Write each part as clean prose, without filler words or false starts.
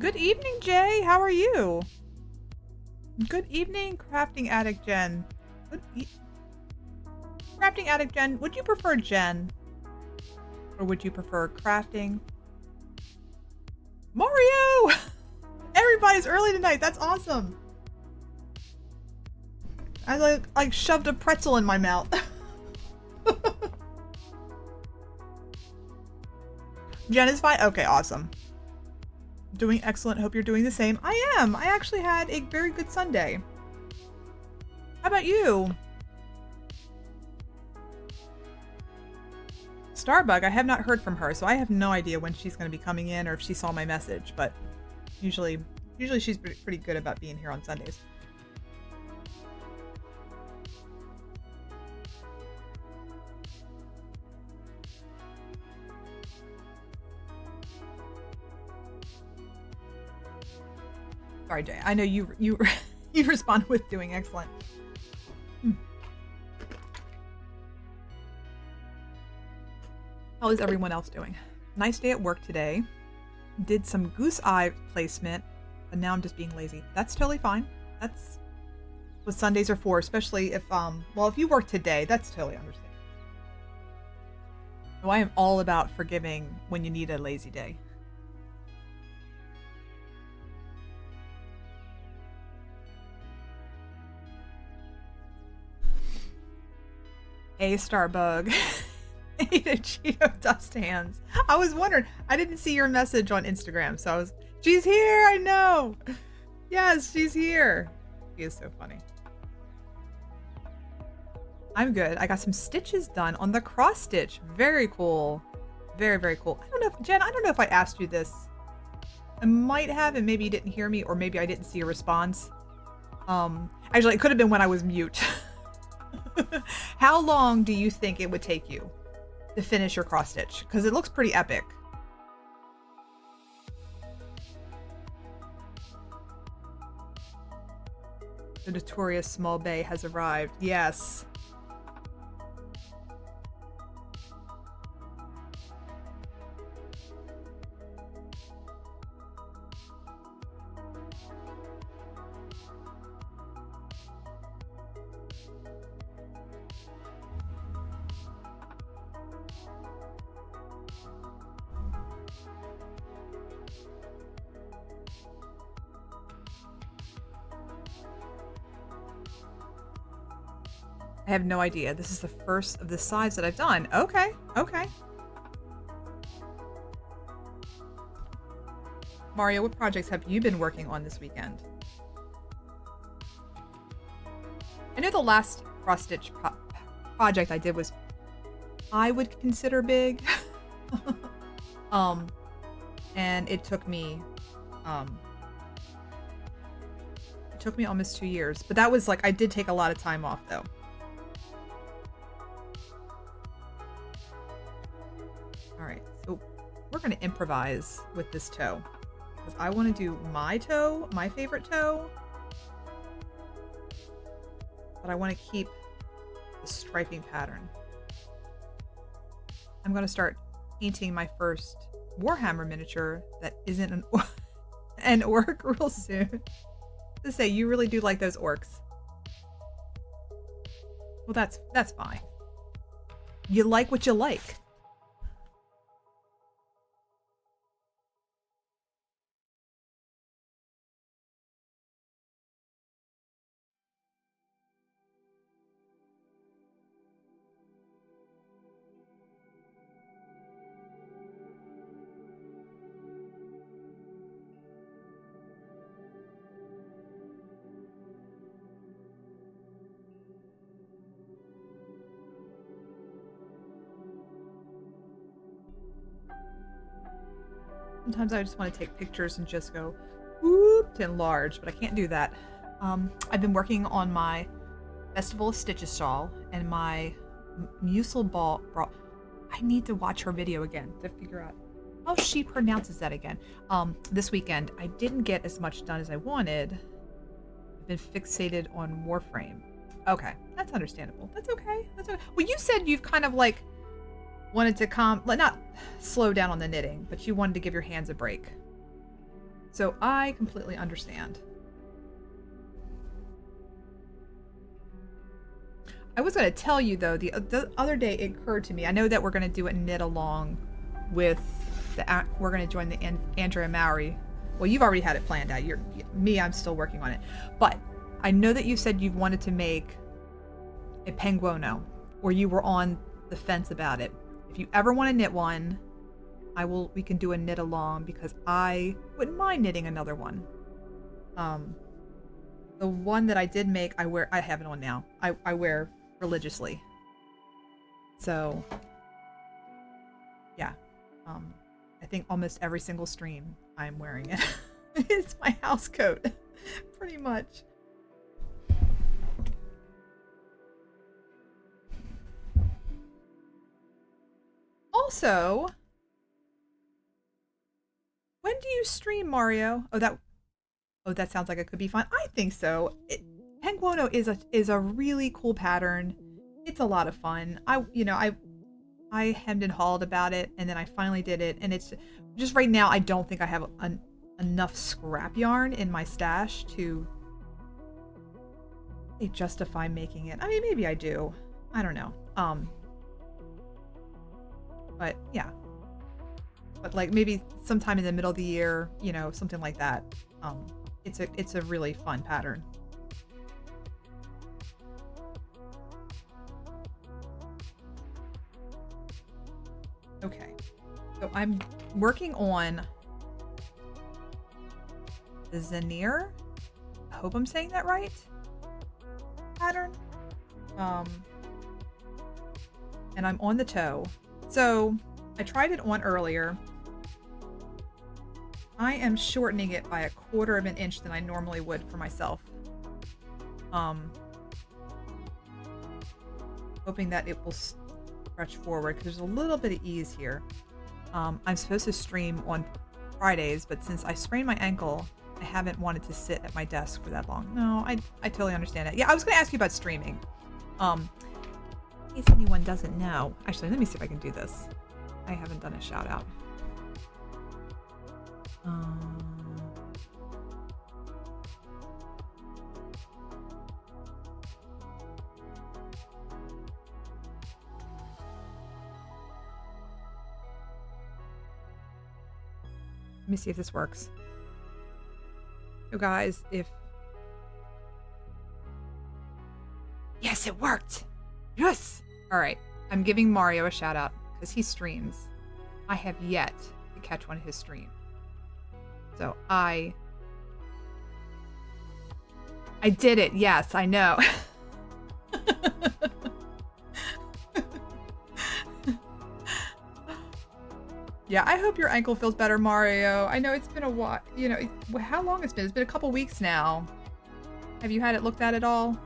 Good evening, Jay. How are you? Good evening, Crafting Addict Jen. Good e Crafting Addict Jen, would you prefer Jen? Or would you prefer crafting? Mario! Everybody's early tonight. That's awesome. I like shoved a pretzel in my mouth. Jen is fine? Okay, awesome. Doing excellent. Hope you're doing the same. I am. I actually had a very good Sunday. How about you? Starbug, I have not heard from her, so I have no idea when she's going to be coming in or if she saw my message, but usually she's pretty good about being here on Sundays. Sorry, Jay. I know you you respond with doing excellent. How is everyone else doing? Nice day at work today. Did some goose eye placement, but now I'm just being lazy. That's totally fine. That's what Sundays are for, especially if well, if you work today, that's totally understandable. So I am all about forgiving when you need a lazy day. Hey, Starbug. Ate a Cheeto dust hands. I was wondering. I didn't see your message on Instagram, so I was. She's here. I know. Yes, she's here. She is so funny. I'm good. I got some stitches done on the cross stitch. Very cool. Very, very cool. I don't know if Jen. I don't know if I asked you this. I might have, and maybe you didn't hear me, or maybe I didn't see a response. Actually, it could have been when I was mute. How long do you think it would take you to finish your cross stitch? Because it looks pretty epic. The notorious small bay has arrived. Yes. I have no idea. This is the first of the size that I've done. Okay, okay. Mario, what projects have you been working on this weekend? I know the last cross-stitch project I did was, I would consider big. And it took me almost 2 years, but that was like, I did take a lot of time off though. All right, so we're going to improvise with this toe because I want to do my toe, my favorite toe, but I want to keep the striping pattern. I'm going to start painting my first Warhammer miniature that isn't an orc real soon. To say, you really do like those orcs. Well, that's fine. You like what you like. Sometimes I just want to take pictures and just go whoop to enlarge, but I can't do that. I've been working on my Festival of Stitches shawl and my Musil ball. I need to watch her video again to figure out how she pronounces that again. This weekend, I didn't get as much done as I wanted. I've been fixated on Warframe. Okay, that's understandable. That's okay. That's okay. Well, you said you've kind of like wanted to not slow down on the knitting, but you wanted to give your hands a break. So I completely understand. I was going to tell you though, the other day it occurred to me. I know that we're going to do a knit along with we're going to join the Andrea Mowry. Well, you've already had it planned out. I'm still working on it. But I know that you said you wanted to make a penguono, or you were on the fence about it. If you ever want to knit one, we can do a knit along because I wouldn't mind knitting another one. The one that I did make, I have it on now. I wear religiously. So, yeah. I think almost every single stream I'm wearing it. It's my house coat, pretty much. Also, when do you stream, Mario? Oh, that sounds like it could be fun. I think so. Penguono is a really cool pattern. It's a lot of fun. I hemmed and hawed about it, and then I finally did it. And it's just right now, I don't think I have enough scrap yarn in my stash to justify making it. I mean, maybe I do. I don't know. But yeah. But like maybe sometime in the middle of the year, something like that. It's a really fun pattern. Okay, so I'm working on the Zener. I hope I'm saying that right. Pattern. And I'm on the toe. So I tried it on earlier. I am shortening it by 1/4 of an inch than I normally would for myself. Hoping that it will stretch forward because there's a little bit of ease here. I'm supposed to stream on Fridays, but since I sprained my ankle, I haven't wanted to sit at my desk for that long. No, I totally understand it. Yeah, I was going to ask you about streaming. In case anyone doesn't know. Actually, let me see if I can do this. I haven't done a shout out. Let me see if this works. So guys, yes, it worked. Yes. All right. I'm giving Mario a shout out because he streams. I have yet to catch one of his streams. So I did it. Yes, I know. Yeah, I hope your ankle feels better, Mario. I know it's been a while. How long it's been? It's been a couple weeks now. Have you had it looked at all?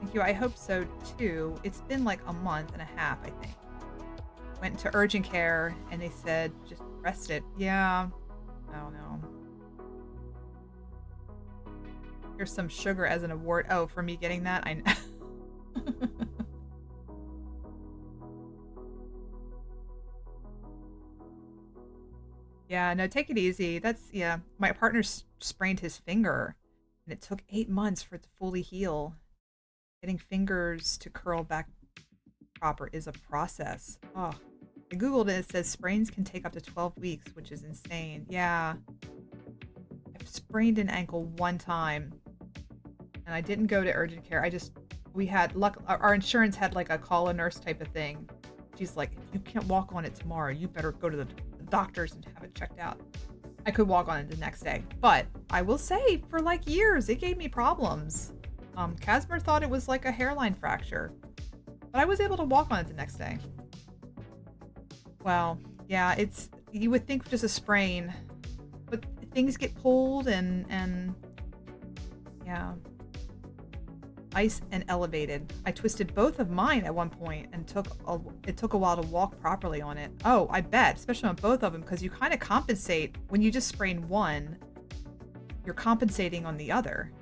Thank you. I hope so too. It's been like a month and a half, I think. Went to urgent care and they said just rest it. Yeah. I don't know. Here's some sugar as an award. Oh, for me getting that? I know. Yeah, no, take it easy. Yeah. My partner sprained his finger and it took 8 months for it to fully heal. Getting fingers to curl back proper is a process. Oh, I googled it. It says sprains can take up to 12 weeks, which is insane. Yeah. I've sprained an ankle one time and I didn't go to urgent care. Our insurance had like a call a nurse type of thing. She's like, if you can't walk on it tomorrow, you better go to the doctors and have it checked out. I could walk on it the next day, but I will say for like years, it gave me problems. Casimir thought it was like a hairline fracture, but I was able to walk on it the next day. Well, yeah, you would think just a sprain, but things get pulled and yeah. ice and elevated. I twisted both of mine at one point and it took a while to walk properly on it. Oh, I bet, especially on both of them, because you kind of compensate when you just sprain one, you're compensating on the other.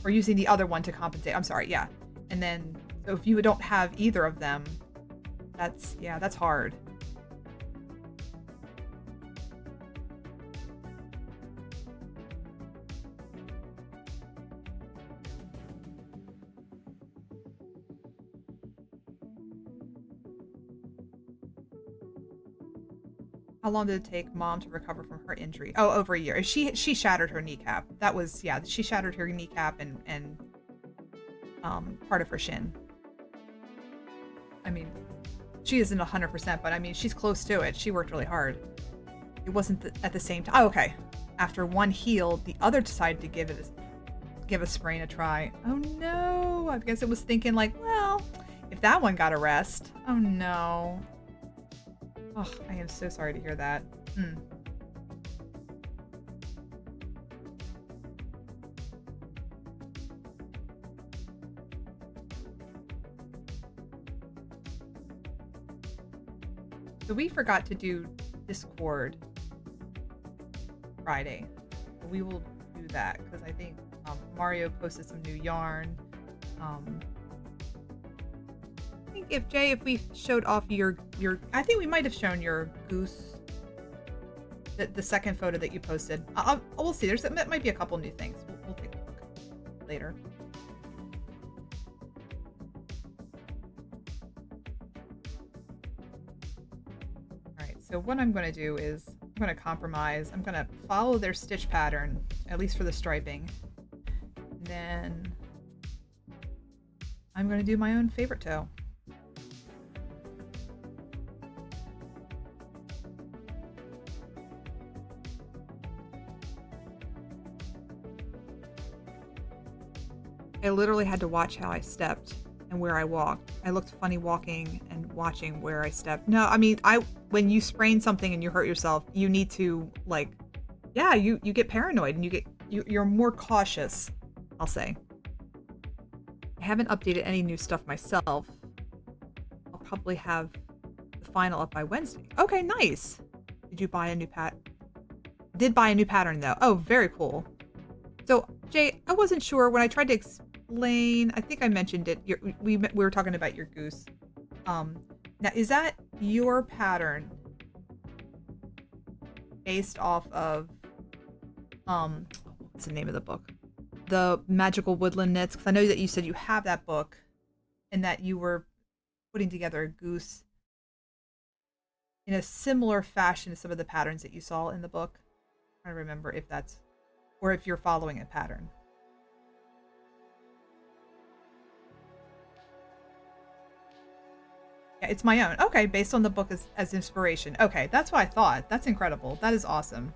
Or using the other one to compensate. I'm sorry, yeah. And then, so if you don't have either of them, that's hard. How long did it take Mom to recover from her injury? Oh, over a year. She shattered her kneecap. That was, yeah, she shattered her kneecap and part of her shin. I mean, she isn't 100%, but I mean, she's close to it. She worked really hard. It wasn't at the same time. Oh, okay. After one healed, the other decided to give a sprain a try. Oh no. I guess it was thinking like, well, if that one got a rest. Oh no. Oh, I am so sorry to hear that. So we forgot to do Discord Friday. We will do that because I think Mario posted some new yarn. I think if we showed off your I think we might have shown your goose, the second photo that you posted. We'll see. That might be a couple new things. We'll take a look later. All right. So what I'm going to do is I'm going to compromise. I'm going to follow their stitch pattern, at least for the striping. And then I'm going to do my own favorite toe. I literally had to watch how I stepped and where I walked. I looked funny walking and watching where I stepped. No, I mean, when you sprain something and you hurt yourself, you need to like, yeah, you get paranoid and you're more cautious, I'll say. I haven't updated any new stuff myself. I'll probably have the final up by Wednesday. Okay, nice. Did you buy a new Did buy a new pattern though. Oh, very cool. So Jay, I wasn't sure when I tried to explain. I think I mentioned it. We were talking about your goose. Now is that your pattern based off of what's the name of the book? The Magical Woodland Knits? Because I know that you said you have that book, and that you were putting together a goose in a similar fashion to some of the patterns that you saw in the book. I remember if that's, or if you're following a pattern. Yeah, it's my own. Okay, based on the book as inspiration. Okay, that's what I thought. That's incredible. That is awesome.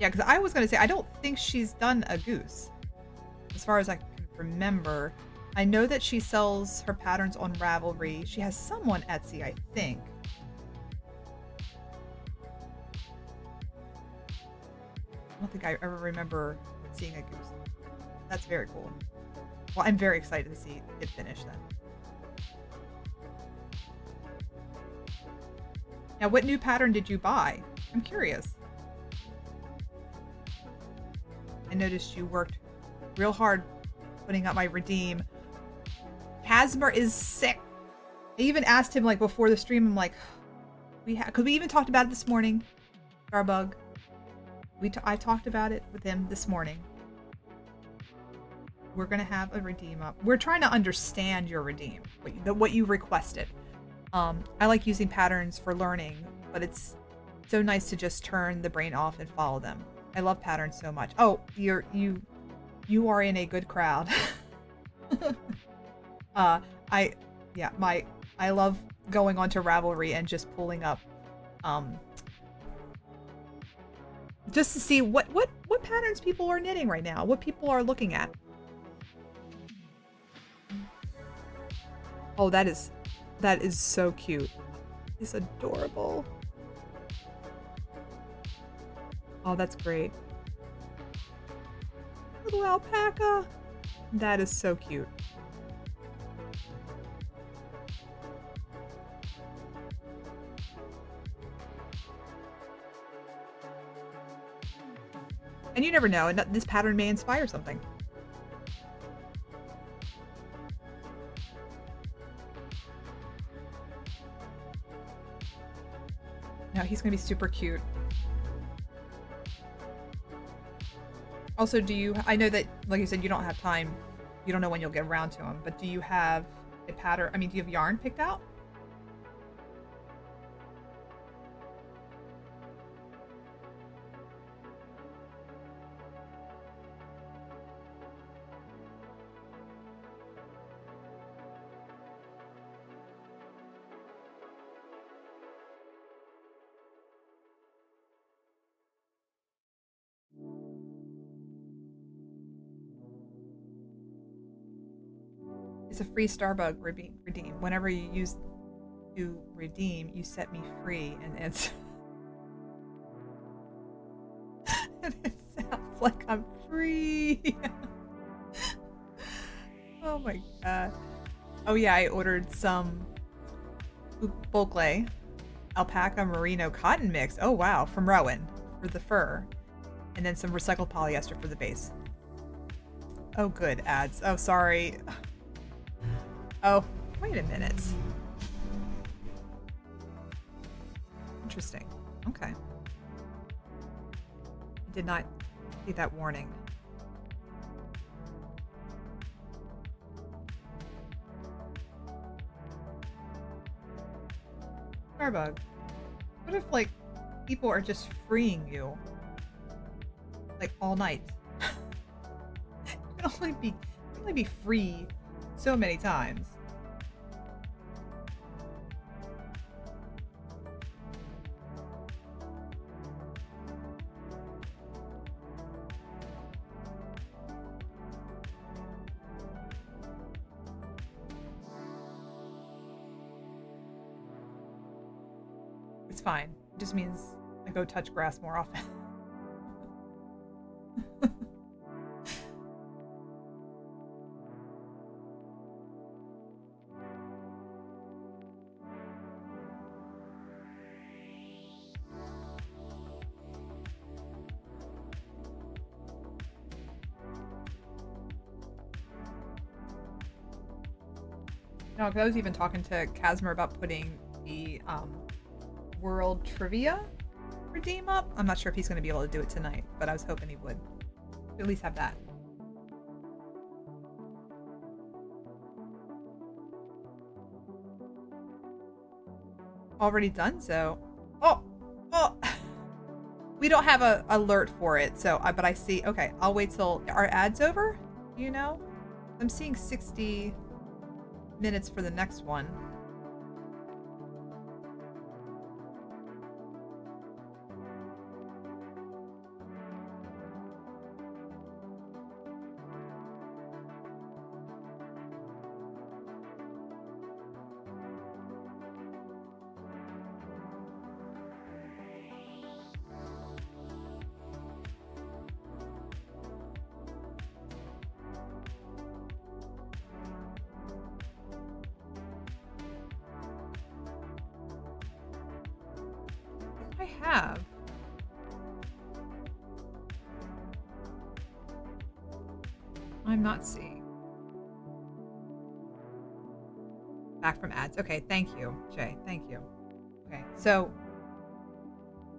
Yeah, because I was going to say, I don't think she's done a goose. As far as I can remember. I know that she sells her patterns on Ravelry. She has some on Etsy, I think. I don't think I ever remember seeing a goose. That's very cool. Well, I'm very excited to see it finished then. Now, what new pattern did you buy? I'm curious. I noticed you worked real hard putting up my redeem. Casimir is sick. I even asked him like before the stream. I'm like, because we even talked about it this morning. Starbug. I talked about it with him this morning. We're gonna have a redeem up. We're trying to understand your redeem, what you requested. I like using patterns for learning, but it's so nice to just turn the brain off and follow them. I love patterns so much. Oh, you are in a good crowd. I love going onto Ravelry and just pulling up just to see what patterns people are knitting right now, what people are looking at. Oh, that is so cute. It's adorable. Oh, that's great. Little alpaca. That is so cute. And you never know, and this pattern may inspire something. No, he's gonna be super cute. Also, I know that, like you said, you don't have time. You don't know when you'll get around to him, but do you have a pattern? I mean, do you have yarn picked out? It's a free Starbug redeem. Whenever you use to redeem, you set me free, and it's and it sounds like I'm free. Oh my god. Oh yeah, I ordered some Bulkley alpaca merino cotton mix. Oh wow, from Rowan for the fur, and then some recycled polyester for the base. Oh good, ads. Oh sorry. Oh, wait a minute. Interesting. Okay. I did not see that warning. Starbug. What if, like, people are just freeing you? Like, all night? You can only be free so many times. It's fine. It just means I go touch grass more often. No, 'cause I was even talking to Casimir about putting the World Trivia redeem up. I'm not sure if he's going to be able to do it tonight, but I was hoping he would. At least have that. Already done so. Oh, oh. We don't have a alert for it, so but I see. Okay, I'll wait till our ad's over. You know, I'm seeing 60 minutes for the next one. I have. I'm not seeing. Back from ads. Okay, thank you, Jay. Thank you. Okay, so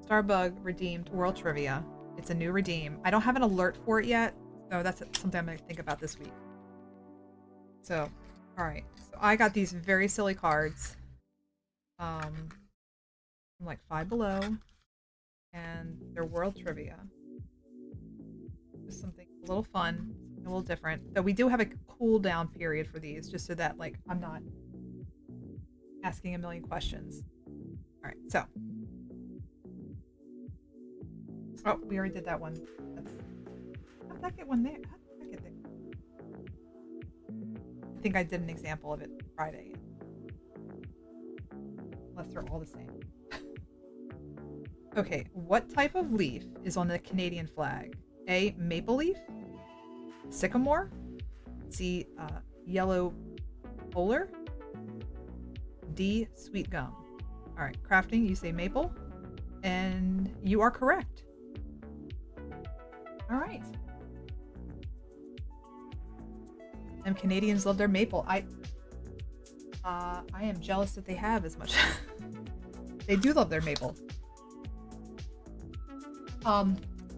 Starbug redeemed World Trivia. It's a new redeem. I don't have an alert for it yet, so that's something I'm going to think about this week. So, all right. So I got these very silly cards. From like Five Below, and they're World Trivia. Just something a little fun, a little different. So we do have a cool down period for these, just so that like I'm not asking a million questions. All right, so oh, we already did that one. How did I get one there? How did I get there? I think I did an example of it Friday. Unless they're all the same. Okay, what type of leaf is on the Canadian flag? A. Maple leaf. Sycamore. C. Yellow polar. D. Sweet gum. All right, crafting, you say maple, and you are correct. All right. And Canadians love their maple. I am jealous that they have as much. They do love their maple.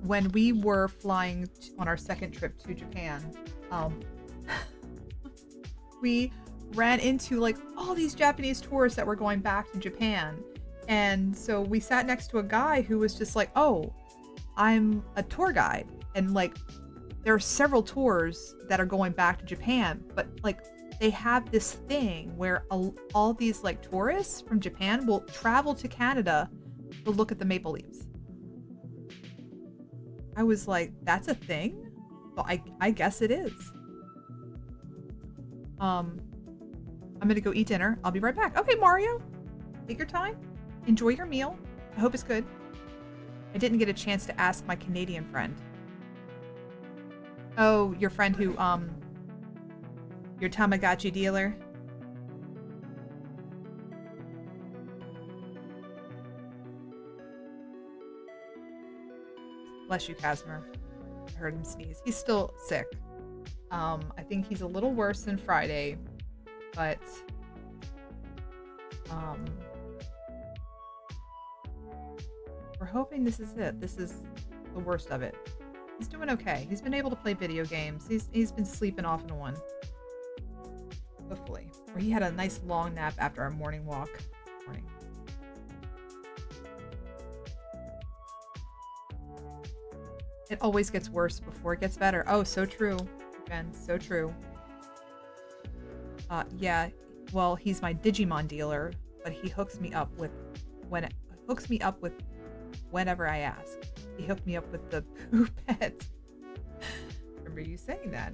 When we were flying on our second trip to Japan, um, we ran into like all these Japanese tourists that were going back to Japan. And so we sat next to a guy who was just like, "Oh, I'm a tour guide." And like there are several tours that are going back to Japan, but like they have this thing where all these like tourists from Japan will travel to Canada to look at the maple leaves. I was like, that's a thing? Well, I guess it is. I'm gonna go eat dinner. I'll be right back. Okay, Mario, take your time. Enjoy your meal. I hope it's good. I didn't get a chance to ask my Canadian friend. Oh, your friend who, your Tamagotchi dealer? Bless you, Casimir. I heard him sneeze. He's still sick. I think he's a little worse than Friday, but, we're hoping this is it. This is the worst of it. He's doing okay. He's been able to play video games. He's been sleeping off and on. Hopefully. Or he had a nice long nap after our morning walk. Morning. It always gets worse before it gets better. Oh, so true. Ben, so true. Yeah. Well, he's my Digimon dealer, but he hooks me up with whenever I ask. He hooked me up with the Pooh Pet. Remember you saying that?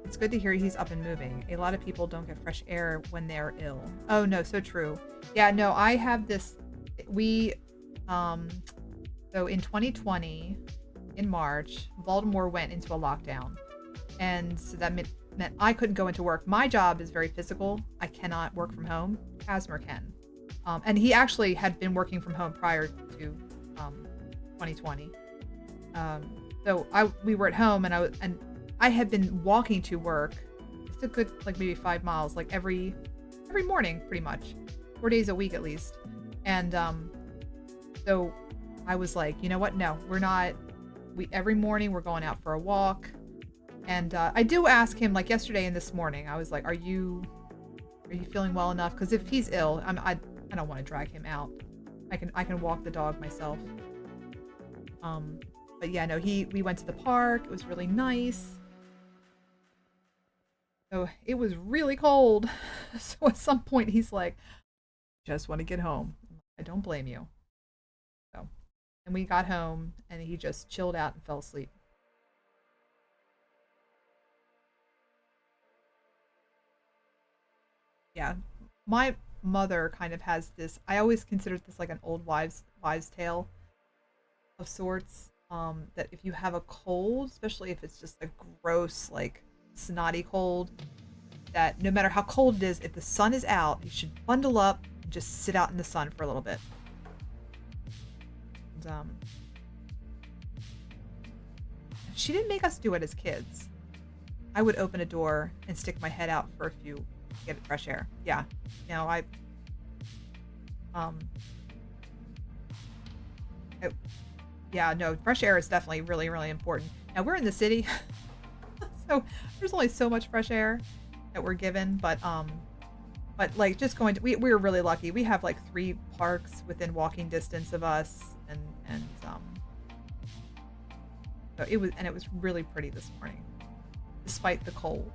It's good to hear he's up and moving. A lot of people don't get fresh air when they're ill. Oh no, so true. Yeah, no, I have this. So in 2020, in March, Baltimore went into a lockdown, and so that meant I couldn't go into work. My job is very physical. I cannot work from home. Casimir can, and he actually had been working from home prior to 2020. So we were at home, and I had been walking to work. It's a good like maybe 5 miles, like every morning, pretty much, 4 days a week at least. And so I was like, you know what? No, we're not. Every morning we're going out for a walk. And I do ask him, like yesterday and this morning, I was like, are you feeling well enough? Because if he's ill, I don't want to drag him out. I can walk the dog myself. But yeah, no, we went to the park. It was really nice. So it was really cold. So at some point he's like, just want to get home. I don't blame you. So, and we got home and he just chilled out and fell asleep. Yeah. My mother kind of has this, I always considered this like an old wives tale of sorts. That if you have a cold, especially if it's just a gross, like snotty cold, that no matter how cold it is, if the sun is out, you should bundle up and just sit out in the sun for a little bit. And, she didn't make us do it as kids. I would open a door and stick my head out for a few, get fresh air. Yeah. You know, yeah, no, fresh air is definitely really, really important. Now we're in the city, so there's only so much fresh air that we're given, but like just going to, we were really lucky. We have like 3 parks within walking distance of us, and so it was really pretty this morning, despite the cold.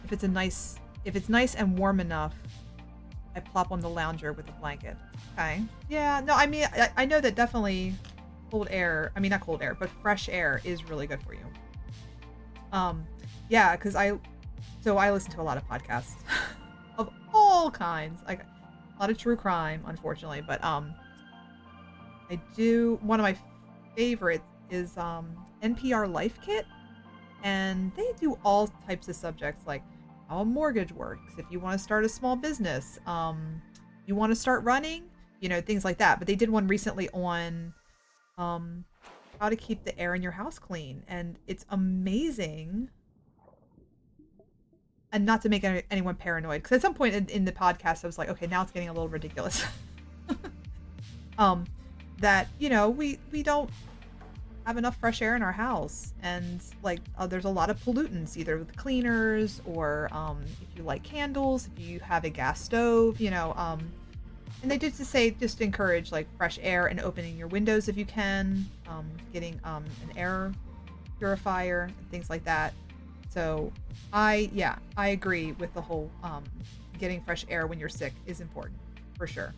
If it's nice and warm enough, I plop on the lounger with a blanket. Okay. Yeah, no, I mean, I know that definitely cold air, I mean, not cold air, but fresh air is really good for you. Um, yeah, because I listen to a lot of podcasts of all kinds, like a lot of true crime, unfortunately, but I do one of my favorites is NPR Life Kit, and they do all types of subjects like how a mortgage works, if you want to start a small business, you want to start running, things like that. But they did one recently on um how to keep the air in your house clean, and it's amazing. And not to make anyone paranoid, because at some point in the podcast, I was like, okay, now it's getting a little ridiculous. um, that we don't have enough fresh air in our house, and like there's a lot of pollutants, either with cleaners or if you light candles, if you have a gas stove, and they did to say just encourage like fresh air and opening your windows if you can, getting an air purifier and things like that. So I agree with the whole getting fresh air when you're sick is important for sure.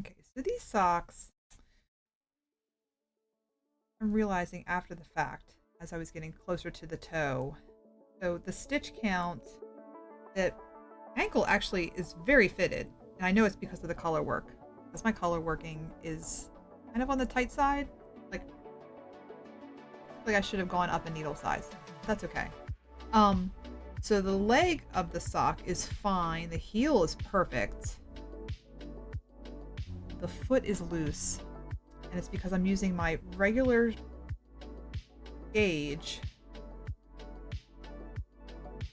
Okay, so these socks, I'm realizing after the fact as I was getting closer to the toe. So the stitch count, that ankle actually is very fitted, and I know it's because of the color work. Because my color working is kind of on the tight side. Like I should have gone up a needle size. That's okay. Um, so the leg of the sock is fine. The heel is perfect. The foot is loose, and it's because I'm using my regular gauge,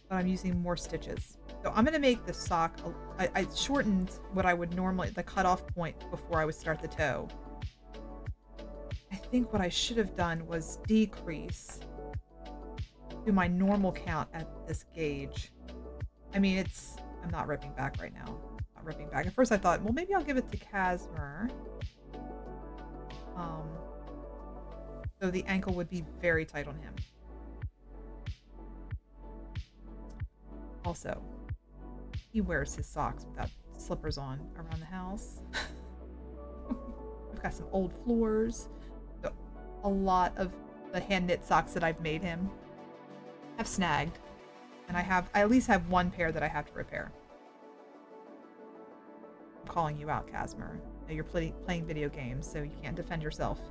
but I'm using more stitches. So I'm going to make the sock, I shortened what I would normally, the cutoff point before I would start the toe. I think what I should have done was decrease to my normal count at this gauge. I mean, I'm not ripping back right now. Not ripping back. At first I thought, well, maybe I'll give it to Casmer. So the ankle would be very tight on him. Also, he wears his socks without slippers on around the house. We've got some old floors. So a lot of the hand knit socks that I've made him have snagged. And I at least have one pair that I have to repair. I'm calling you out, Casmer. You're playing video games, so you can't defend yourself.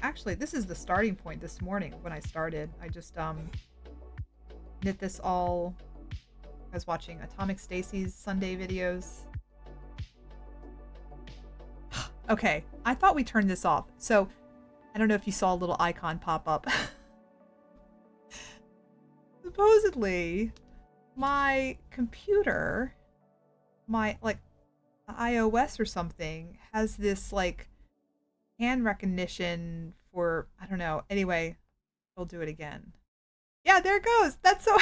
Actually, this is the starting point this morning when I started. I just knit this all. I was watching Atomic Stacy's Sunday videos. Okay, I thought we turned this off. So, I don't know if you saw a little icon pop up. Supposedly, my computer, my like iOS or something, has this like hand recognition for, I don't know. Anyway, we'll do it again. Yeah, there it goes. That's so.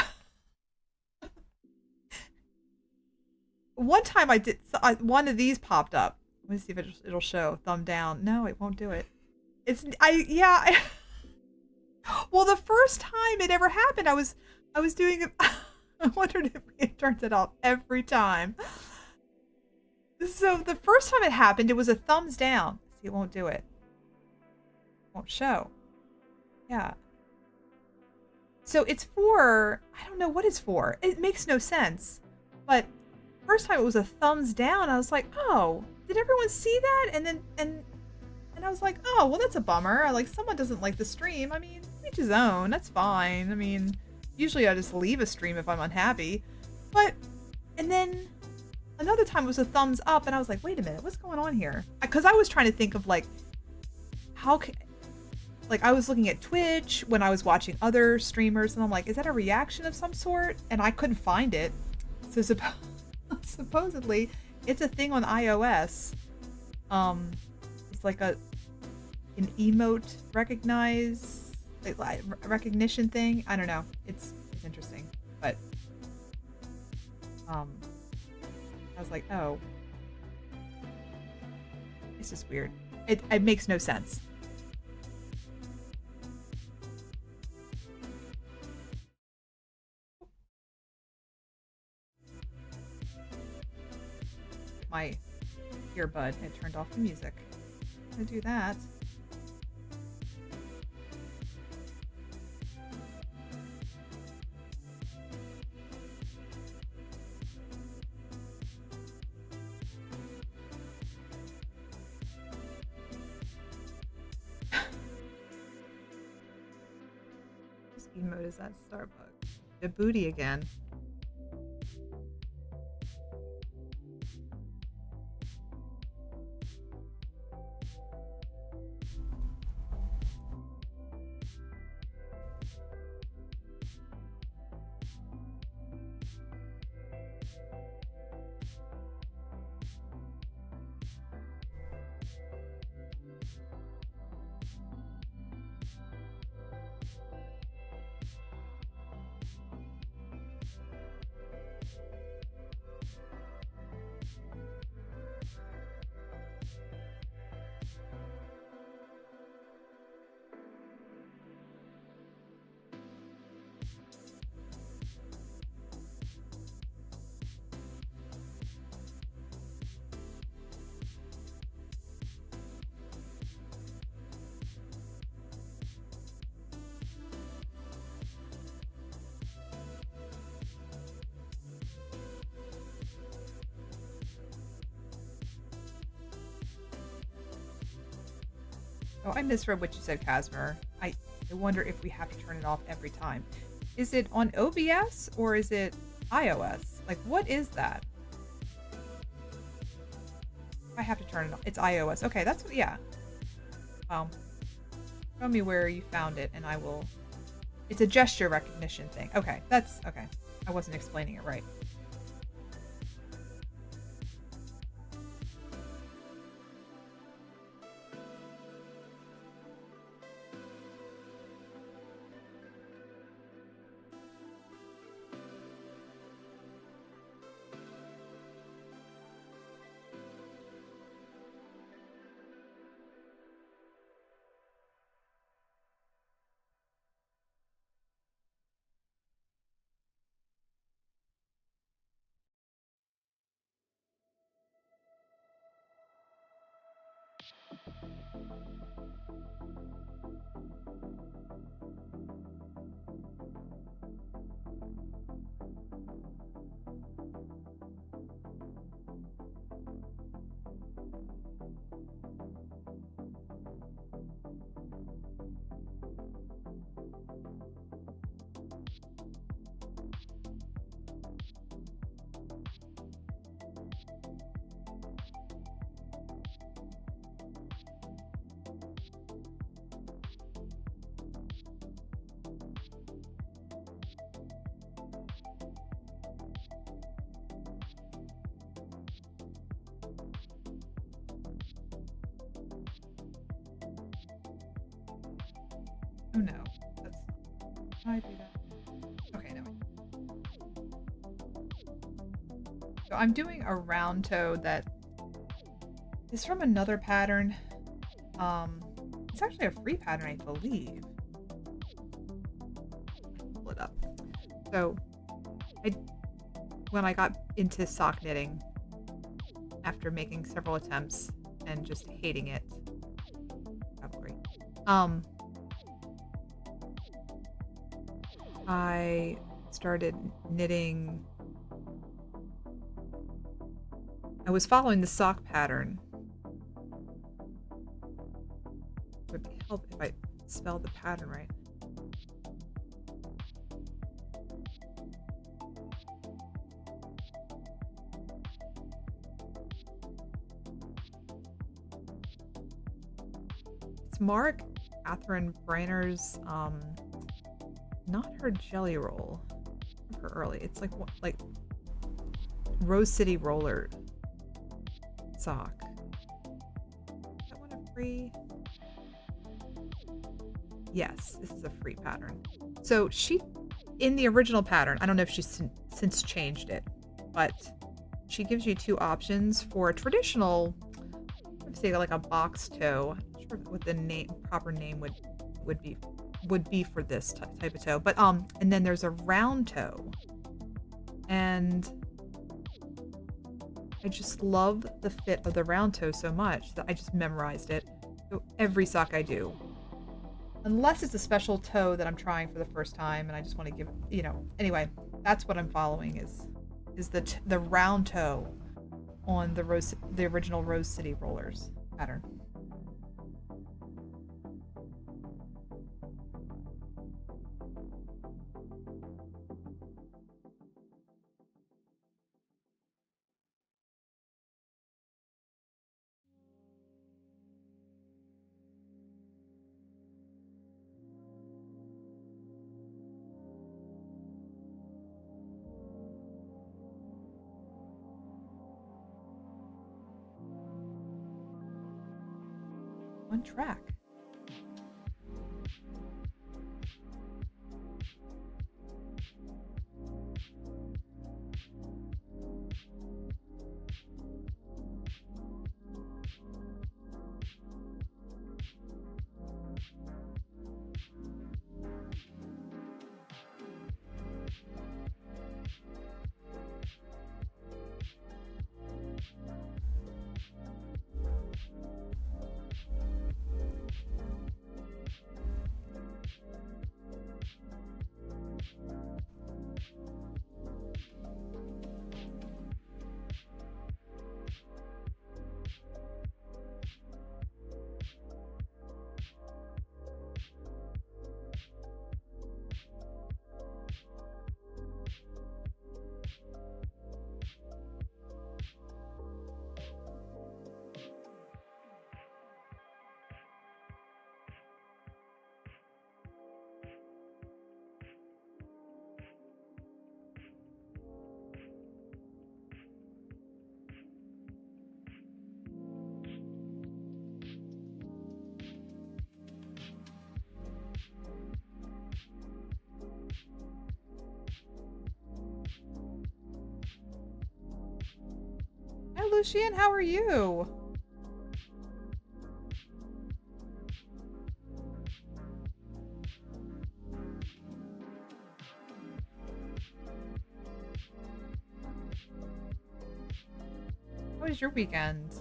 One time I did one of these popped up. Let me see if it'll show thumb down. No, it won't do it. It's I yeah. Well, the first time it ever happened, I was doing it. I wondered if it turns it off every time. So the first time it happened, it was a thumbs down. See, it won't do it. Won't show. Yeah. So it's for, I don't know what it's for. It makes no sense. But first time it was a thumbs down. I was like, oh, did everyone see that? And I was like, oh, well, that's a bummer. Like, someone doesn't like the stream. I mean, each his own. That's fine. I mean, usually I just leave a stream if I'm unhappy. But, and then another time it was a thumbs up, and I was like, wait a minute, what's going on here? Because I was trying to think of, like, how can, like, I was looking at Twitch when I was watching other streamers, and I'm like, is that a reaction of some sort? And I couldn't find it. So supposedly, it's a thing on iOS. It's like an emote recognition thing. I don't know. It's interesting, but I was like, oh, this is weird. It makes no sense. My earbud, it turned off the music. I'm gonna do that. Whose emote is that? Starbucks. The booty again. Oh, I misread what you said, Casmer. I wonder if we have to turn it off every time. Is it on OBS or is it iOS? Like, what is that? I have to turn it on. It's iOS. Okay, that's what, yeah. Show me where you found it and I will. It's a gesture recognition thing. Okay, that's okay. I wasn't explaining it right. Oh no, that's how I do that. Okay, no. So I'm doing a round toe that is from another pattern. It's actually a free pattern, I believe. Pull it up. So I when I got into sock knitting after making several attempts and just hating it, probably, um, I started knitting. I was following the sock pattern. Would help if I spelled the pattern right. It's Mark Catherine Brainer's, not her jelly roll, her early. It's like what, like Rose City Roller sock. Is that one a free? Yes, this is a free pattern. So she, in the original pattern, I don't know if she's since changed it, but she gives you two options for a traditional, let's say like a box toe. I'm not sure what the proper name would be for this type of toe, but and then there's a round toe, and I just love the fit of the round toe so much that I just memorized it. So every sock I do, unless it's a special toe that I'm trying for the first time and I just want to give it, anyway, that's what I'm following is the round toe on the original Rose City Rollers pattern. One track. Hi, Lucian. How are you? How was your weekend?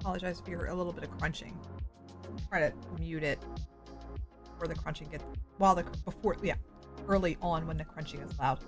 Apologize if you hear a little bit of crunching. Try to mute it before the crunching gets while the before yeah, early on when the crunching is loud.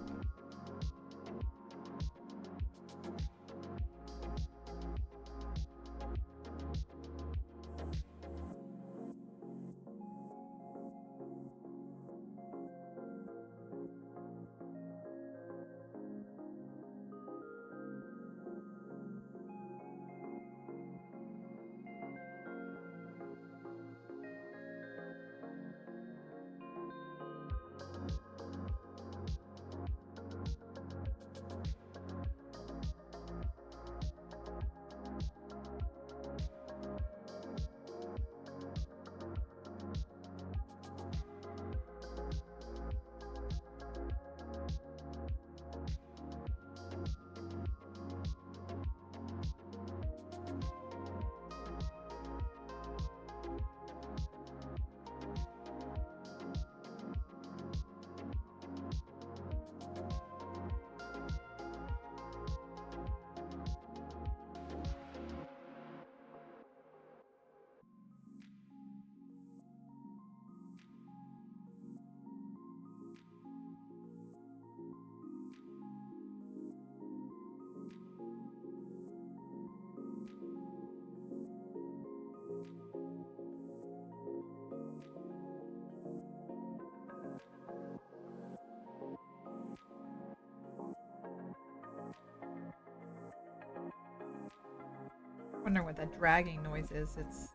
Wondering what that dragging noise is. It's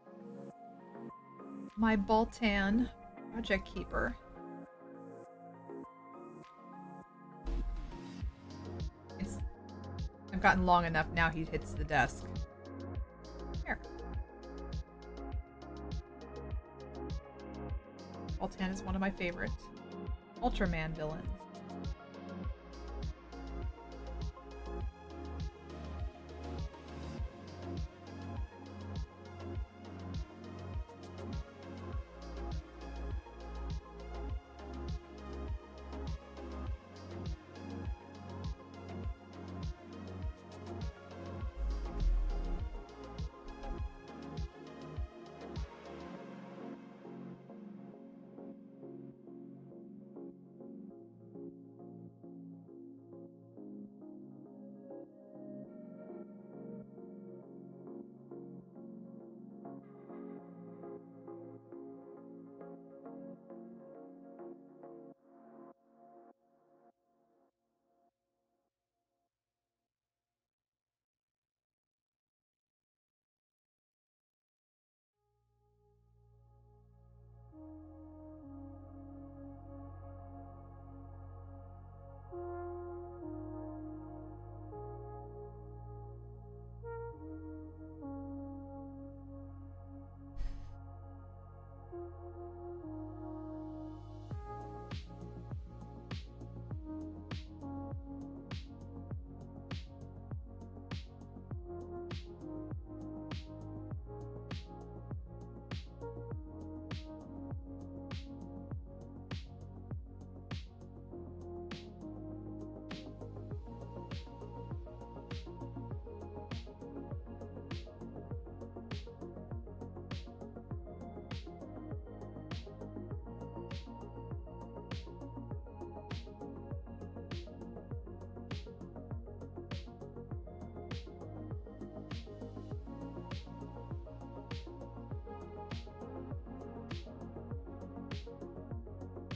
my Baltan project keeper. It's I've gotten long enough now he hits the desk. Here. Baltan is one of my favorite Ultraman villains.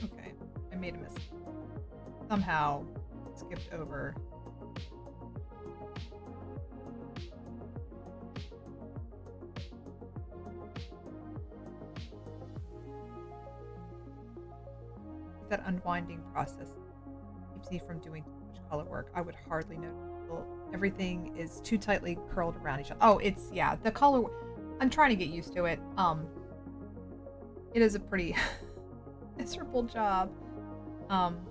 Okay, I made a mistake. Somehow skipped over. That unwinding process keeps me from doing too much color work. I would hardly notice. Well, everything is too tightly curled around each other. Oh, it's yeah, the color. I'm trying to get used to it. It is a pretty miserable job. Um,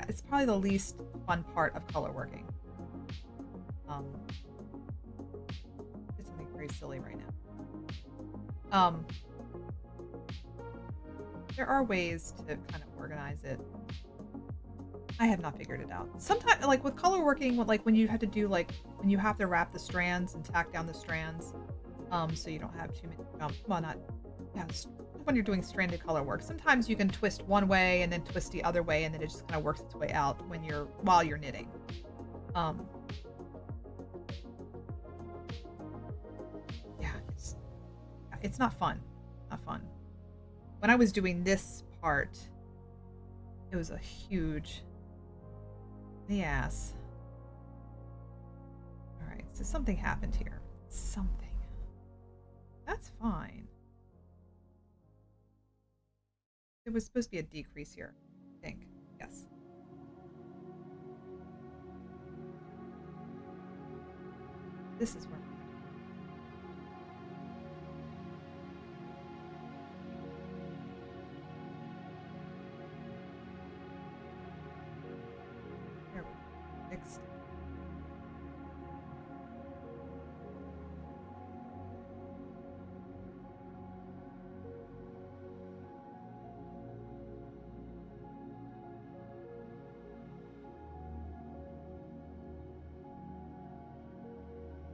it's probably the least fun part of color working. Um, it's something very silly right now. There are ways to kind of organize it. I have not figured it out. Sometimes, like with color working, like when you have to do like when you have to wrap the strands and tack down the strands, so you don't have too many. Well, not yeah. When you're doing stranded color work, sometimes you can twist one way and then twist the other way, and then it just kind of works its way out when you're while you're knitting. Um, yeah, it's not fun. Not fun. When I was doing this part, it was a huge the ass. All right, so something happened here. Something. That's fine. There was supposed to be a decrease here, I think. Yes. This is where. There we go. Fixed.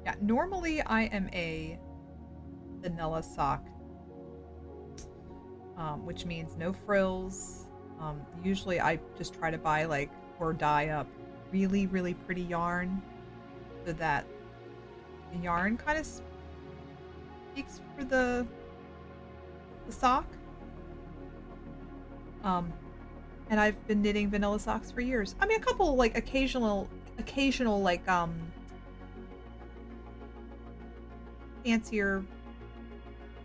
Yeah, normally I am a vanilla sock, which means no frills. Usually I just try to buy like or dye up really, really pretty yarn so that the yarn kind of speaks for the sock. Um, and I've been knitting vanilla socks for years. I mean, a couple like occasional like fancier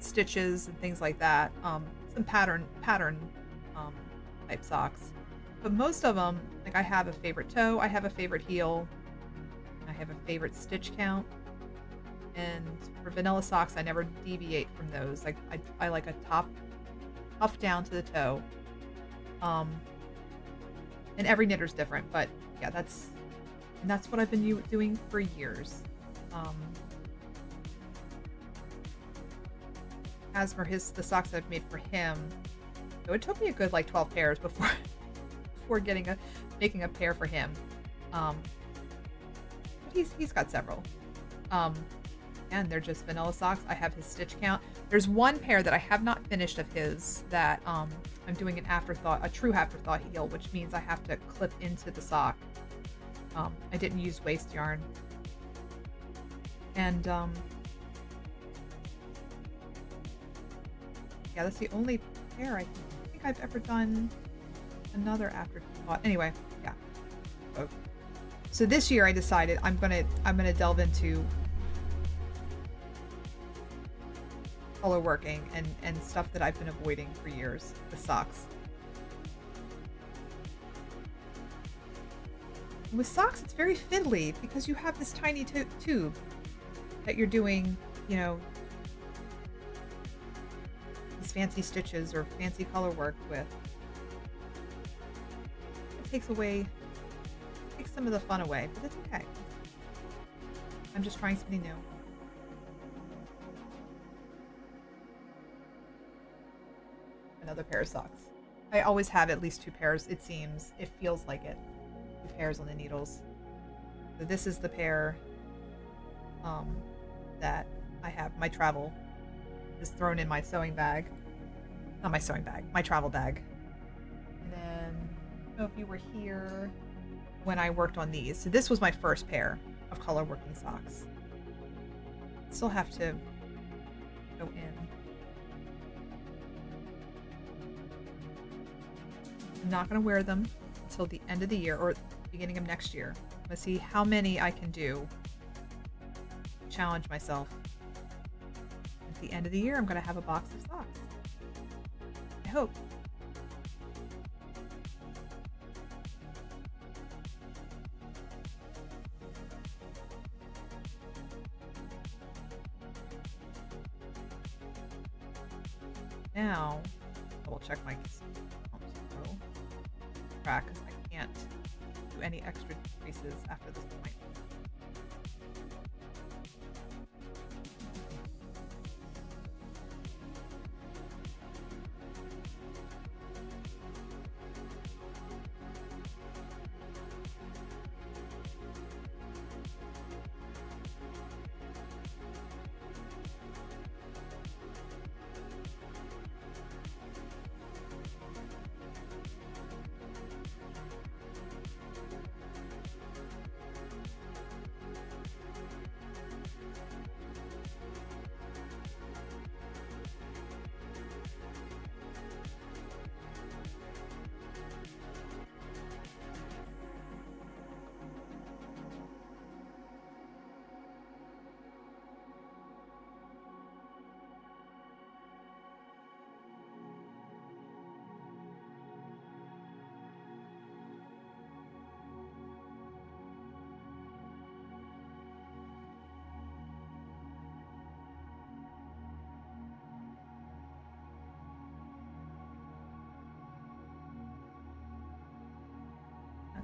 stitches and things like that. Some pattern um, type socks, but most of them, like I have a favorite toe, I have a favorite heel, I have a favorite stitch count, and for vanilla socks, I never deviate from those. Like I like a top puff down to the toe. Um, and every knitter's different, but yeah, that's what I've been doing for years. Um, as for the socks I've made for him, so it took me a good like 12 pairs before before making a pair for him. Um, but he's got several. Um, and they're just vanilla socks. I have his stitch count. There's one pair that I have not finished of his that I'm doing an afterthought, a true afterthought heel, which means I have to clip into the sock. I didn't use waste yarn. And yeah, that's the only pair I think I've ever done another afterthought. Anyway, yeah. So this year I decided I'm gonna delve into color working and stuff that I've been avoiding for years, the socks. With socks, it's very fiddly because you have this tiny tube that you're doing, you know, these fancy stitches or fancy color work with. It takes some of the fun away, but it's okay. I'm just trying something new. Another pair of socks. I always have at least two pairs, it seems. It feels like it. Two pairs on the needles. So this is the pair that I have. My travel is thrown in my sewing bag. Not my sewing bag, my travel bag. And then, I don't know if you were here when I worked on these. So this was my first pair of color working socks. Still have to go in. I'm not going to wear them until the end of the year or beginning of next year. I'm going to see how many I can do. Challenge myself. At the end of the year, I'm going to have a box of socks. I hope. Now, double check my track because I can't do any extra decreases after this point.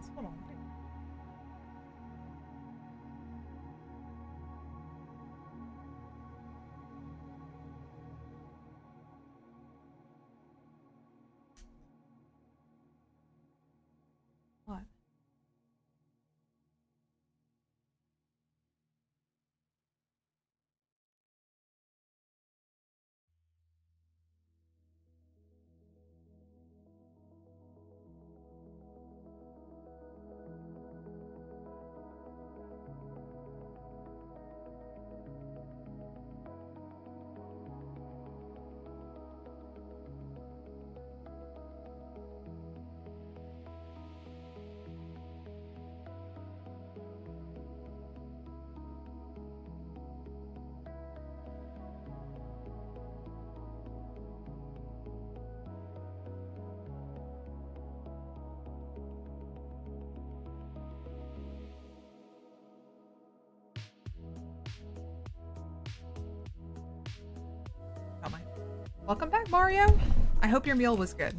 this. Hold on. What? Got my. Welcome back, Mario. I hope your meal was good.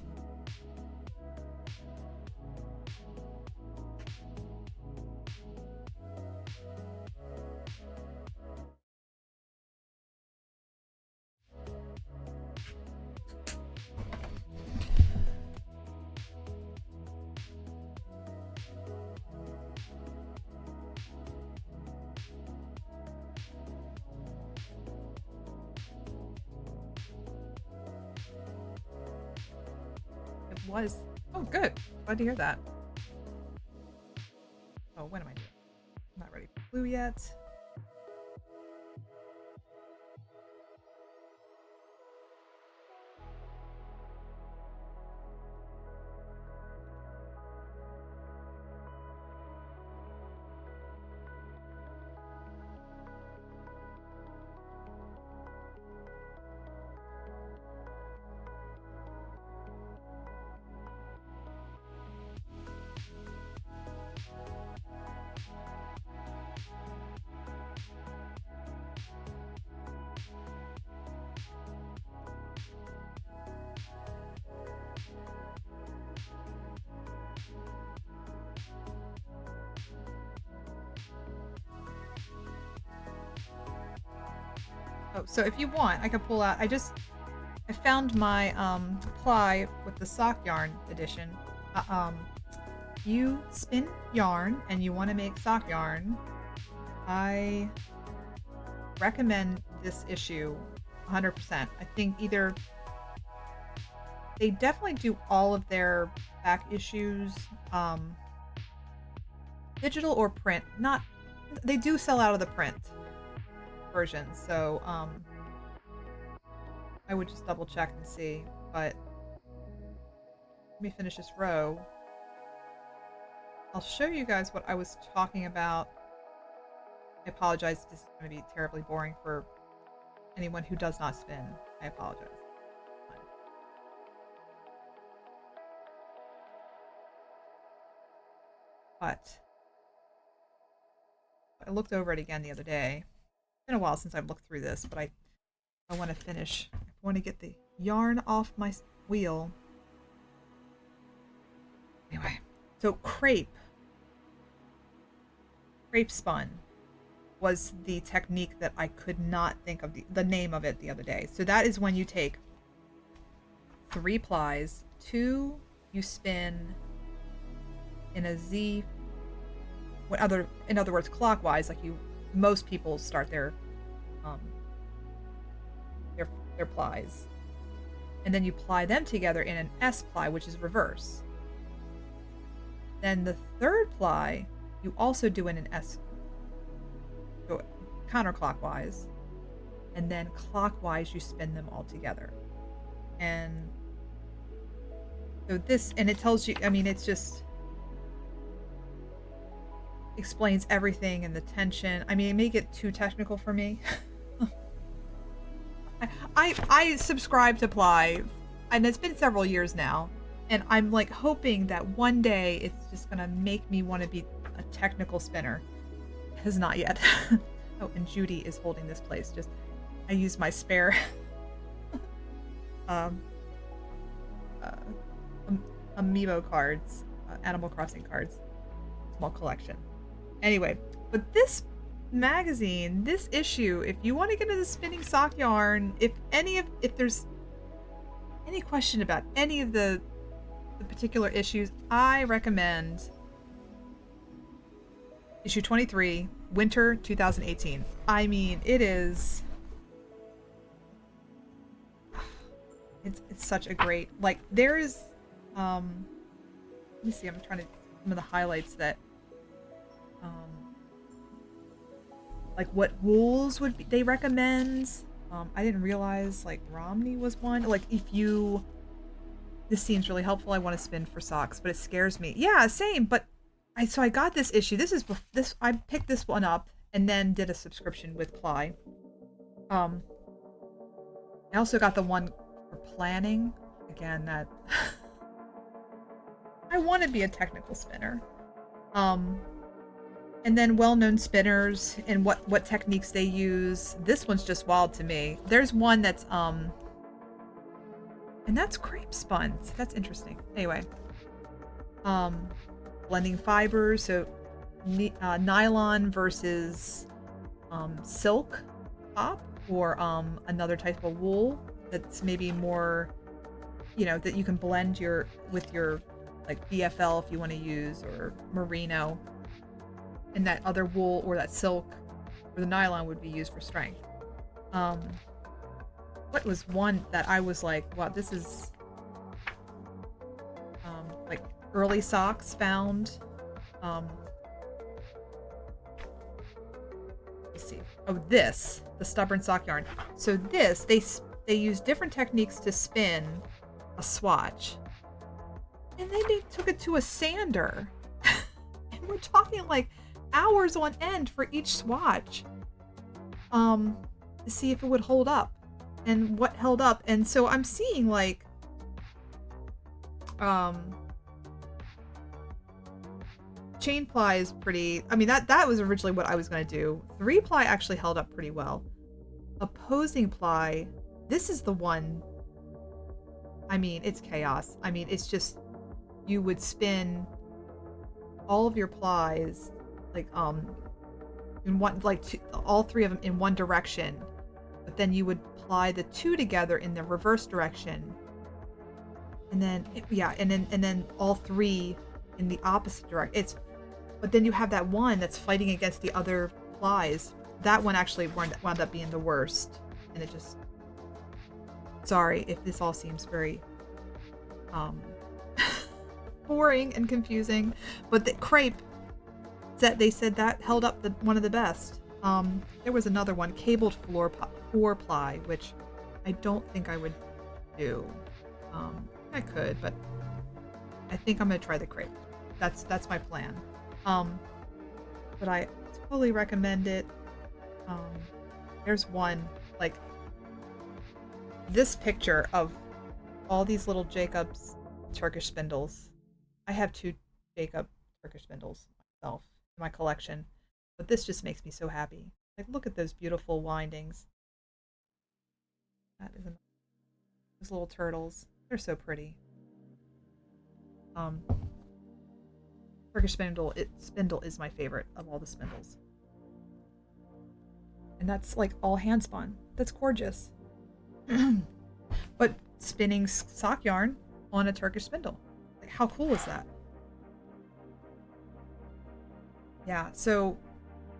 It was. Oh, good. Glad to hear that. Oh, what am I doing? I'm not ready for blue yet. Oh, so if you want, I can pull out. I found my ply with the sock yarn edition. You spin yarn and you want to make sock yarn, I recommend this issue 100%. I think either they definitely do all of their back issues digital or print. Not They do sell out of the print version, so I would just double check and see. But let me finish this row. I'll show you guys what I was talking about. I apologize. This is going to be terribly boring for anyone who does not spin. I apologize. But I looked over it again the other day. It's been a while since I've looked through this, but I want to finish. I want to get the yarn off my wheel. Anyway, so crepe spun was the technique that I could not think of the name of it the other day. So that is when you take 3 plies, 2 you spin in a Z, in other words, clockwise, like most people start their plies, and then you ply them together in an S ply, which is reverse. Then the 3rd ply you also do in an S, so counterclockwise, and then clockwise you spin them all together. And so it tells you, I mean, it's just explains everything and the tension. I mean, it may get too technical for me. I subscribe to ply, and it's been several years now, and I'm like hoping that one day it's just gonna make me want to be a technical spinner. It has not yet. Oh, and Judy is holding this place. I use my spare amiibo cards, Animal Crossing cards. small collection. Anyway, but this magazine, this issue, if you want to get into spinning sock yarn, if there's any question about any of the particular issues, I recommend issue 23, winter 2018. I mean, it is, it's such a great, like, there is, let me see, I'm trying to, some of the highlights that, like what wools they recommend. I didn't realize like Romney was one. Like this seems really helpful. I want to spin for socks, but it scares me. Yeah, same. But I got this issue. I picked this one up and then did a subscription with Ply. I also got the one for planning. Again, that I want to be a technical spinner. And then well-known spinners and what techniques they use. This one's just wild to me. There's one that's and that's crepe spun. So that's interesting. Anyway, blending fibers, so nylon versus silk top, or another type of wool that's maybe more, that you can blend with your like BFL if you want to use, or merino. And that other wool or that silk or the nylon would be used for strength. What was one that I was like, wow, this is like early socks found. Let's see. Oh, the stubborn sock yarn. So this, they use different techniques to spin a swatch. And then they took it to a sander. And we're talking like hours on end for each swatch to see if it would hold up and what held up. And so I'm seeing like chain ply is pretty, I mean that was originally what I was going to do. 3-ply actually held up pretty well. Opposing ply, this is the one, I mean it's chaos. I mean it's just, you would spin all of your plies like in one, like all three of them in one direction, but then you would ply the two together in the reverse direction, and then and then all three in the opposite direction. But then you have that one that's fighting against the other plies. That one actually wound up being the worst, and it just, sorry if this all seems very boring and confusing, but the crepe, that they said that held up one of the best. There was another one, cabled 4-ply, which I don't think I would do. I could, but I think I'm gonna try the crepe. That's my plan. But I totally recommend it. There's one, like this picture of all these little Jacob's Turkish spindles. I have 2 Jacob Turkish spindles myself in my collection, but this just makes me so happy. Like, look at those beautiful windings. That is those little turtles. They're so pretty. Turkish spindle is my favorite of all the spindles. And that's like all hand spun. That's gorgeous. But spinning sock yarn on a Turkish spindle. Like, how cool is that? Yeah, so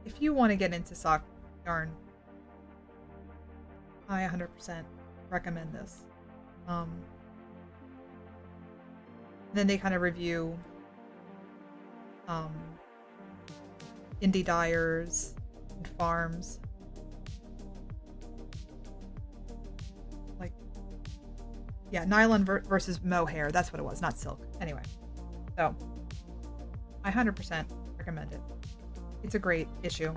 if you want to get into sock yarn, I 100% recommend this. Then they kind of review indie dyers and farms. Like, yeah, nylon versus mohair. That's what it was, not silk. Anyway, so I 100% recommend it. It's a great issue.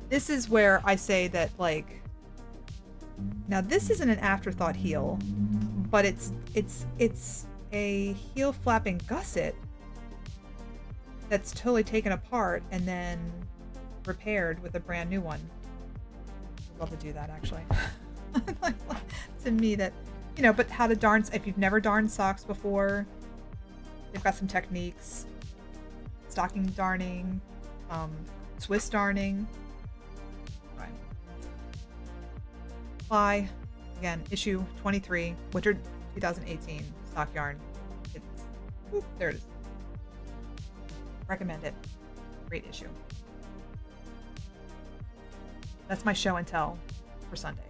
This is where I say that, like, now this isn't an afterthought heel, but it's a heel flapping gusset that's totally taken apart and then repaired with a brand new one. I'd love to do that, actually. To me, that, but how to darn, if you've never darned socks before, they've got some techniques: stocking darning, um, Swiss darning. Right. Fly, again, issue 23, winter 2018, stock yarn. It's, there it is. Recommend it. Great issue. That's my show and tell for Sunday.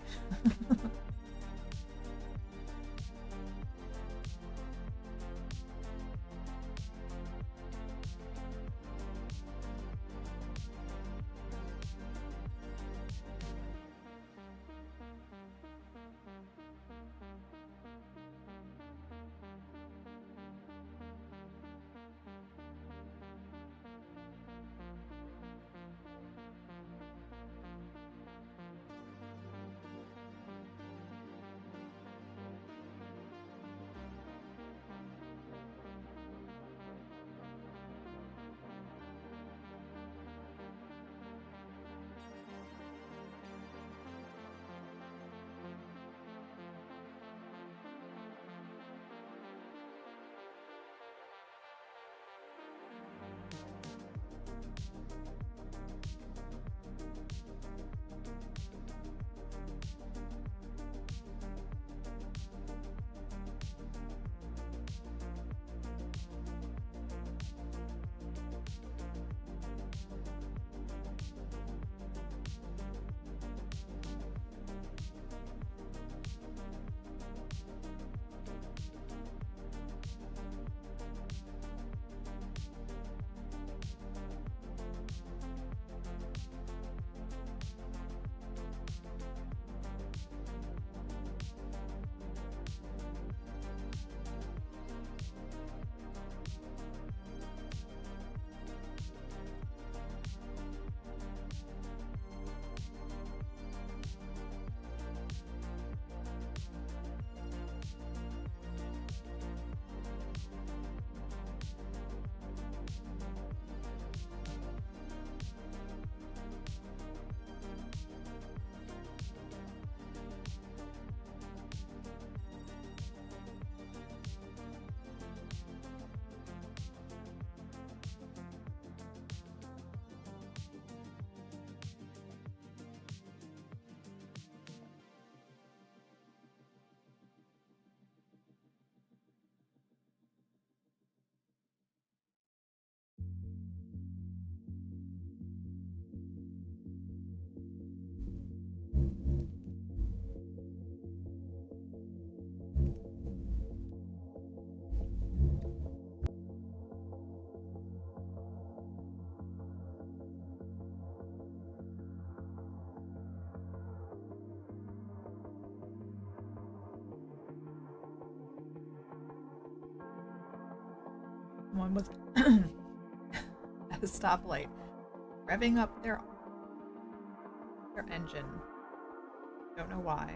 One was at a stoplight, revving up their engine. Don't know why.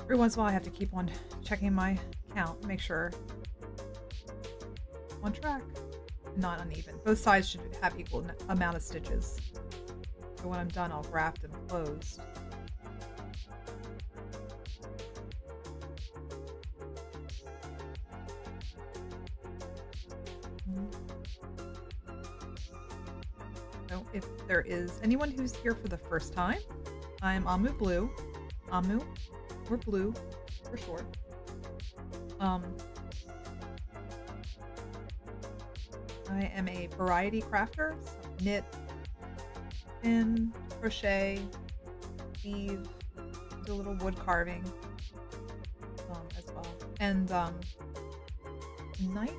Every once in a while I have to keep on checking my count and make sure I'm on track. Not uneven. Both sides should have equal amount of stitches. So when I'm done, I'll graft them closed. So if there is anyone who's here for the first time, I'm Amu Blue. Amu, or Blue for short. I am a variety crafter, so knit, spin, crochet, weave, do a little wood carving as well. And tonight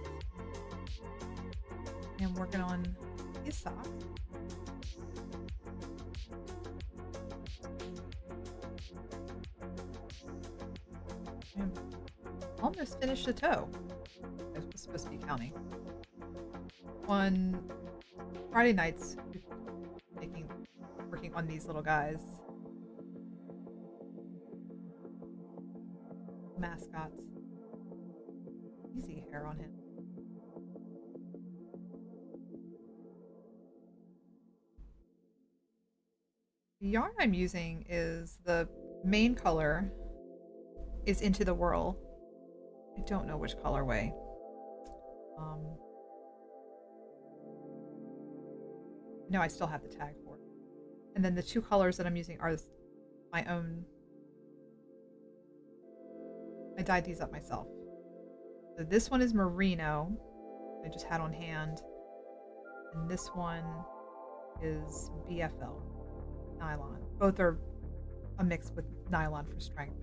I'm working on these socks. I'm almost finished the toe. I was supposed to be counting. On Friday nights, working on these little guys. Mascots. Easy hair on him. The yarn I'm using is the main color is Into the Whirl. I don't know which colorway. No, I still have the tag for it. And then the two colors that I'm using are my own. I dyed these up myself. So this one is merino. I just had on hand. And this one is BFL nylon. Both are a mix with nylon for strength.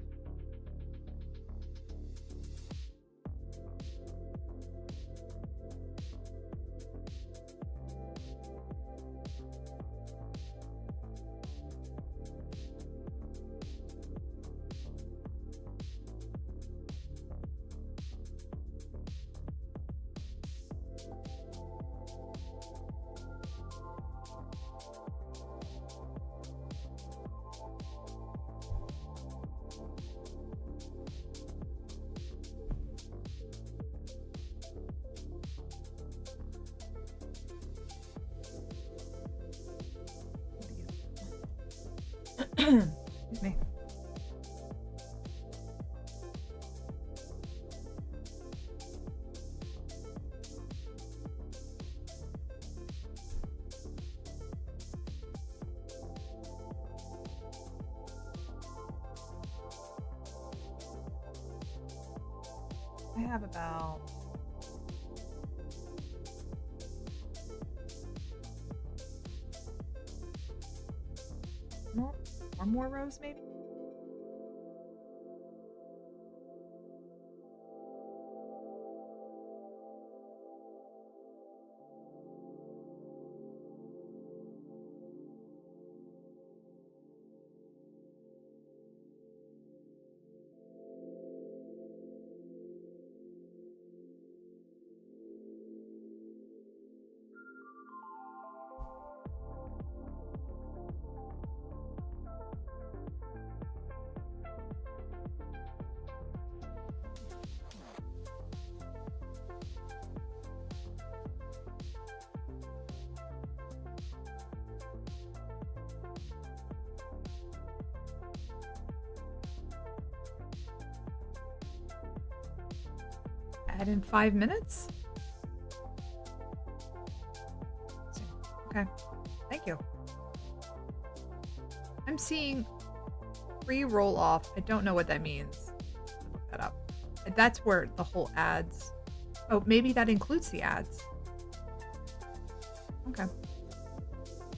Excuse me. I have about more rows maybe? Add in 5 minutes? Okay, thank you. I'm seeing free roll off. I don't know what that means. I'll look that up. That's where the whole ads. Oh, maybe that includes the ads. Okay.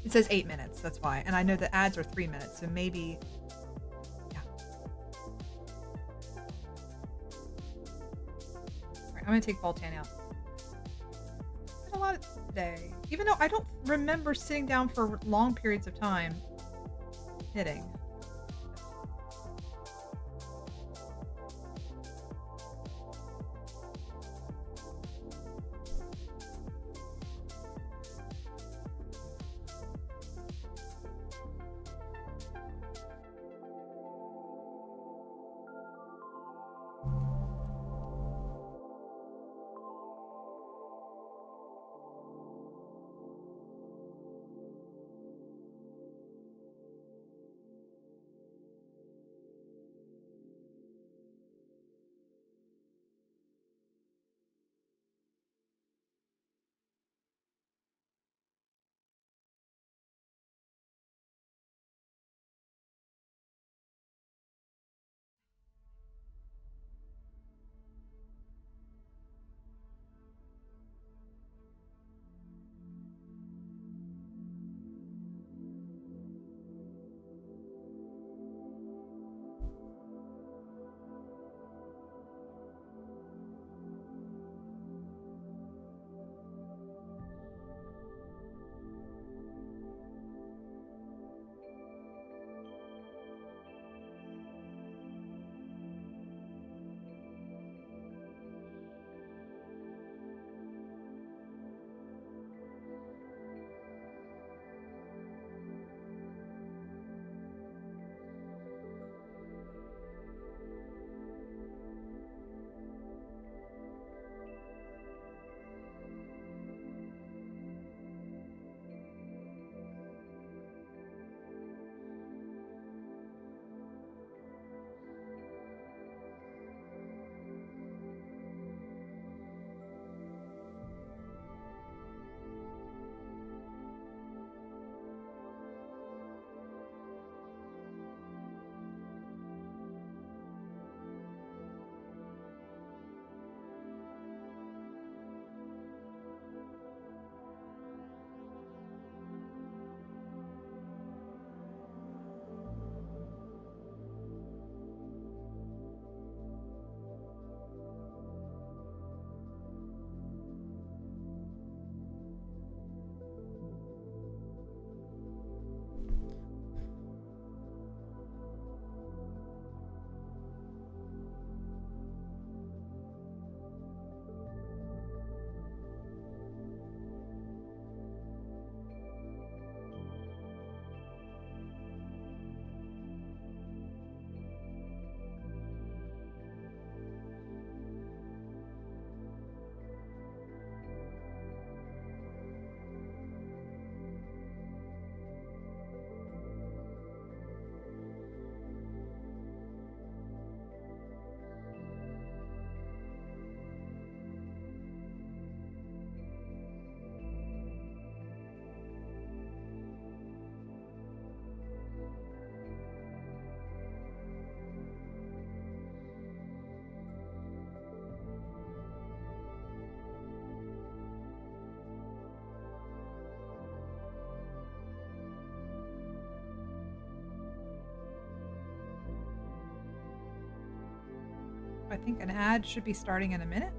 It says 8 minutes, that's why. And I know the ads are 3 minutes, so maybe. Yeah. All right, I'm gonna take ball tan out. A lot today, even though I don't remember sitting down for long periods of time knitting. I think an ad should be starting in a minute.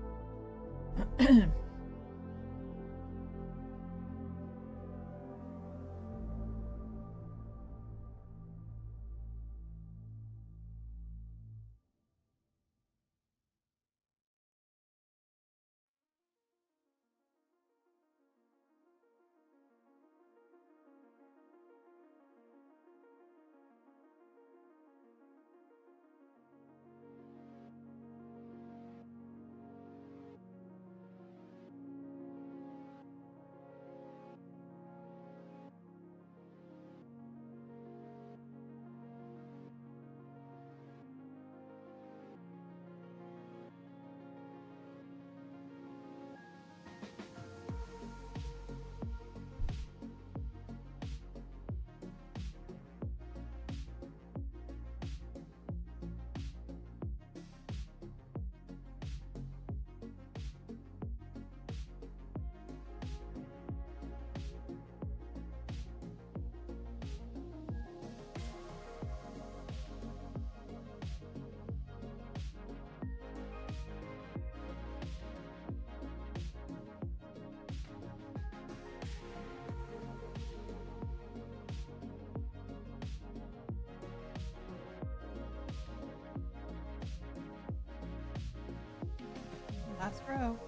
Last row.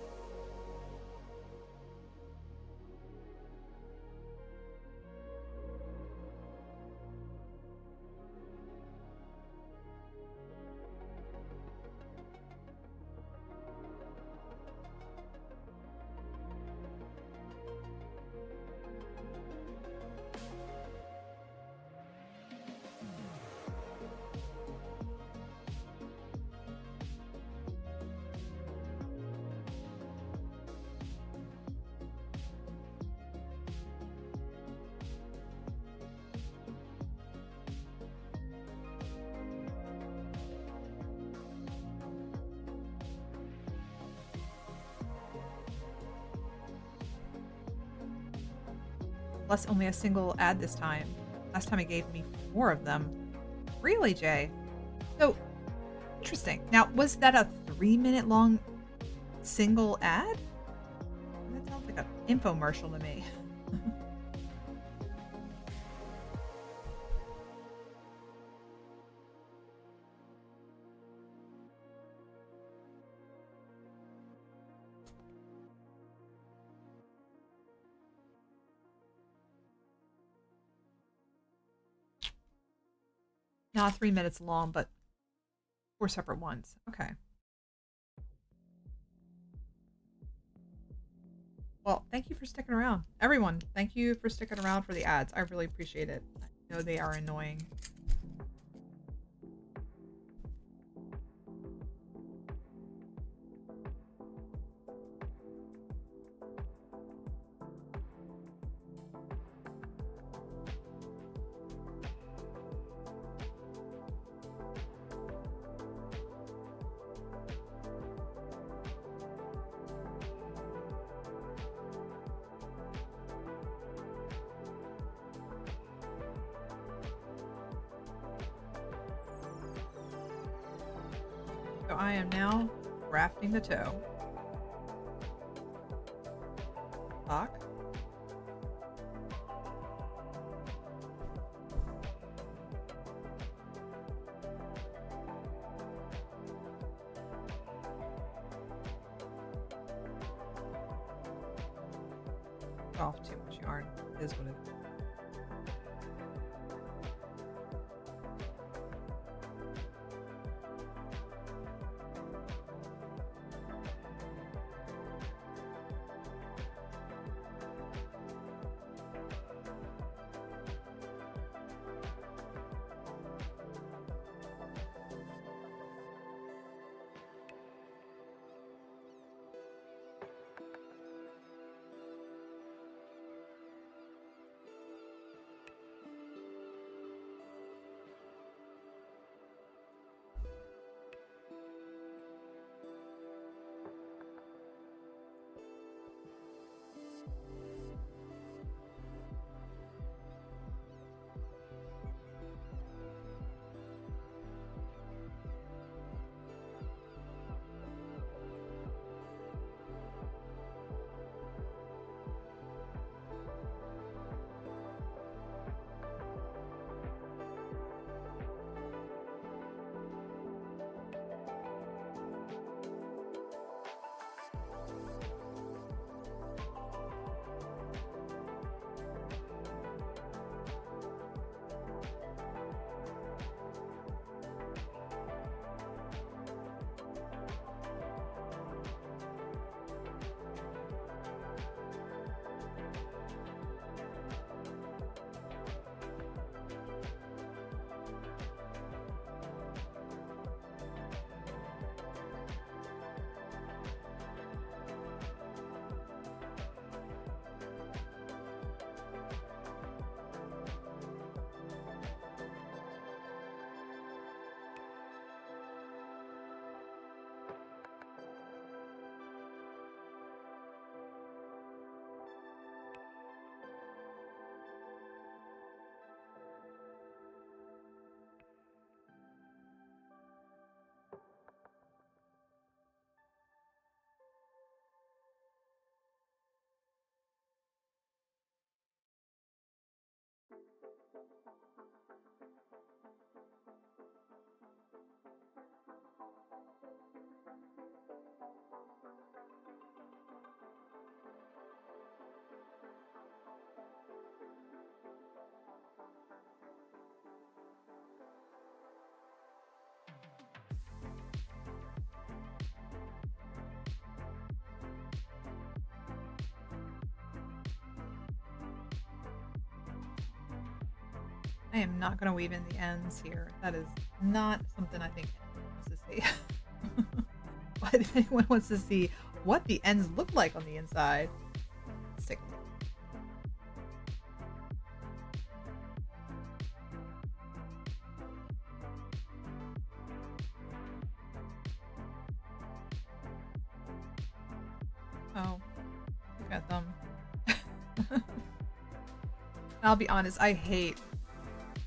Plus, only a single ad this time. Last time it gave me 4 of them. Really, Jay? So, interesting. Now, was that a 3-minute long single ad? That sounds like an infomercial to me. Not 3 minutes long, but 4 separate ones. Okay. Well, thank you for sticking around. Everyone, thank you for sticking around for the ads. I really appreciate it. I know they are annoying. So I am now grafting the toe. Lock. Off too much yarn. It is what it is. I am not going to weave in the ends here. That is not something I think anyone wants to see. But if anyone wants to see what the ends look like on the inside, let's take a look. Oh, look at them. I'll be honest, I hate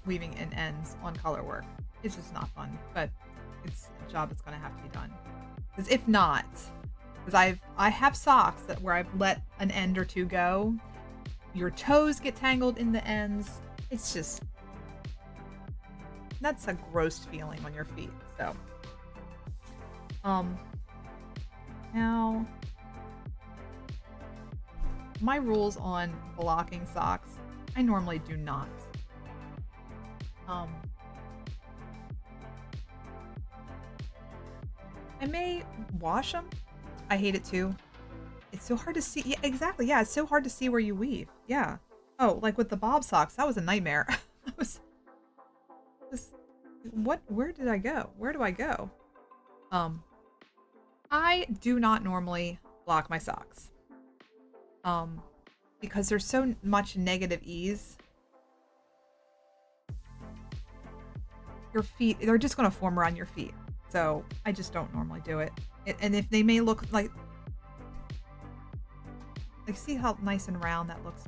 weaving in ends on color work. It's just not fun, but it's a job that's going to have to be done. Because if not, because I have socks where I've let an end or two go, your toes get tangled in the ends. It's just that's a gross feeling on your feet. So, now my rules on blocking socks, I normally do not. I may wash them. I hate it too. It's so hard to see. Yeah, exactly. Yeah, it's so hard to see where you weave. Yeah. Oh, like with the bob socks, that was a nightmare. That was what? Where did I go? Where do I go? I do not normally block my socks. Because there's so much negative ease. Your feet, they're just going to form around your feet. So I just don't normally do it. And if they may look like see how nice and round that looks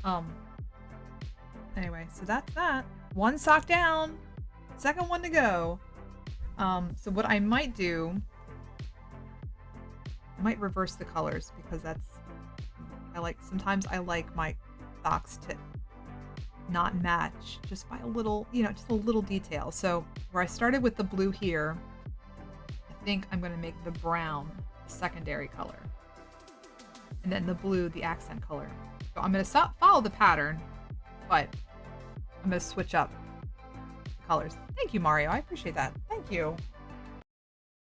now. Anyway, so that's that. One sock down, second one to go. So what I might do, I might reverse the colors because sometimes I like my socks to not match just by a little, just a little detail. So where I started with the blue here, I think I'm going to make the brown the secondary color. And then the blue, the accent color. So I'm going to follow the pattern, but I'm going to switch up the colors. Thank you, Mario. I appreciate that. Thank you.